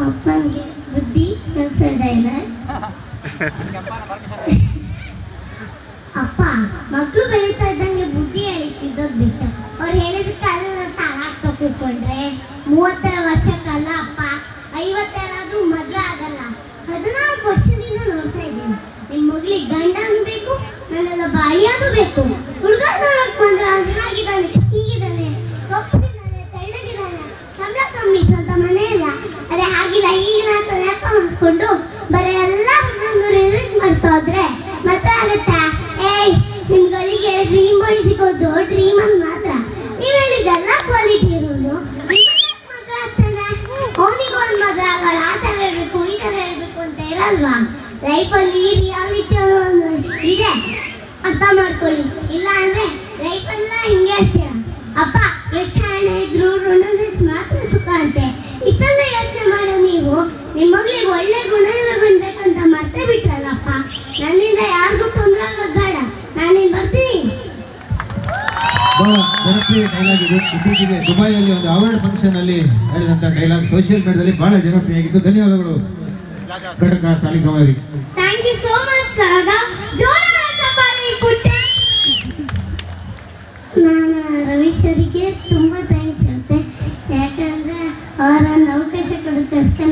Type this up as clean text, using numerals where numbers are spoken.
ಅಪ್ಪನಿಗೆ ಬುದ್ಧಿ ಕಲ್ಸೋ ಡೈಲಾಗ್. ಅಪ್ಪ ಮಕ್ಕಳು ಬೆಳೀತಾ ಇದ್ದಂಗೆ ಬುದ್ಧಿ ಹೇಳಿದ್ದೋದು ಬಿಟ್ಟು ಅವ್ರು ಹೇಳಿದಕ್ಕೆಲ್ಲ ಸಾಲ ಆಗ್ತಾ ಕೂತ್ಕೊಂಡ್ರೆ 30 ವರ್ಷಕ್ಕಲ್ಲ ಅಪ್ಪ 50 ಮದುವೆ ಆಗಲ್ಲ. 14 ವರ್ಷದಿಂದ ನೋಡ್ತಾ ಇದ್ದೀನಿ. ನಿಮ್ಮ ಮಗಳಿಗೆ ಗಂಡ ಅನ್ಬೇಕು, ನನ್ನೆಲ್ಲ ಬಾಳಿಯಾಗೂ ಬೇಕು. ಹುಡುಗ ನೋಡಕ್ ಬಂದ್ರೆ ಹಾಗಿದ್ದಾನೆ, ಹೀಗಿದ್ದಾನೆ, ಕಪ್ಪಗಿದ್ದಾನೆ, ತೆಳ್ಳಗಿದ್ದಾನೆ, ಸಂಬಳ ಕಮ್ಮಿ, ಸ್ವಂತ ಮನೆ ಇಲ್ಲ, ಅದೇ ಆಗಿಲ್ಲ ಈಗಿಲ್ಲ ಅಂತ ನೆಪ ಮಾಡ್ಕೊಂಡು ಬರೀ ಎಲ್ಲ ರಿಲೀಸ್ ಮಾಡ್ತಾ ಹೋದ್ರೆ ಮತ್ತೆ ಆಗುತ್ತೆ. ನಿಮ್ಗಳಿಗೆ ಡ್ರೀಮ್ ಬಾಯ್ ಸಿಗೋದು ಡ್ರೀಮ್ ಅಂತ ಮಾತ್ರ. ನೀವು ಹೇಳಿದ್ದೆಲ್ಲ ಕ್ವಾಲಿಟಿ ಇರೋದು ಮಗ ಆಗ್ತಾನೆ, ಅವನಿಗೂ ಒಂದು ಮದುವೆ ಆಗೋಣ, ಆ ಥರ ಇರಬೇಕು ಈ ಥರ ಇರಬೇಕು ಅಂತ ಇರಲ್ವಾ? ಲೈಫಲ್ಲಿ ರಿಯಾಲಿಟಿ ಅನ್ನೋದು ಇದೆ, ಅರ್ಥ ಮಾಡ್ಕೊಳ್ಳಿ. ಇಲ್ಲ ಅಂದರೆ ಲೈಫೆಲ್ಲ ಹಿಂಗೆ ಇರ್ತೀರ. ಅಪ್ಪ ಎಷ್ಟು ಹಣ ಇದ್ರು ಋಣದ ಮಾತ್ರ ಸುಖ ಅಂತೆ. ಇಷ್ಟೆಲ್ಲ ಯೋಚನೆ ಮಾಡೋ ನೀವು ನಿಮ್ಮ ಮಗಳಿಗೆ ಒಳ್ಳೆ ಗುಣಗಳು ಬಂದ್ಬೇಕಂತ ಮತ್ತೆ ಬಿಟ್ರಲ್ಲಪ್ಪ. ನನ್ನಿಂದ ಯಾರಿಗೂ ತೊಂದರೆ ಆಗೋದು ಬೇಡ, ನಾನೇನು ಬರ್ತೀನಿ. ಬಹಳ ಜನಪ್ರಿಯ ಡೈಲಾಗ್ ಇದು. ಇತ್ತೀಚೆಗೆ ದುಬೈಯಲ್ಲಿ ಒಂದು ಅವಾರ್ಡ್ ಫಂಕ್ಷನ್ ಅಲ್ಲಿ ಹೇಳಿದಂಥ ಡೈಲಾಗ್ ಸೋಷಿಯಲ್ ಮೀಡಿಯಾದಲ್ಲಿ ಬಹಳ ಜನಪ್ರಿಯ ಆಗಿತ್ತು. ಧನ್ಯವಾದಗಳು ಘಟಕ ಸಾಲಿಗ್ರಾಮವರಿಗೆ. ಥ್ಯಾಂಕ್ ಯು ಸೋ ಮಚ್ ಸರಾಗ. ಜೋರಾದ ಚಪ್ಪಾಳೆ ಪುಟ್ಟೆ. ನಾನು ರವಿ ಸರಿಗೆ ತುಂಬ ಥ್ಯಾಂಕ್ಸ್ ಹೇಳ್ತೆ, ಯಾಕಂದರೆ ಅವರನ್ನು ಅವಕಾಶ ಕೊಡೋದಕ್ಕೋಸ್ಕರ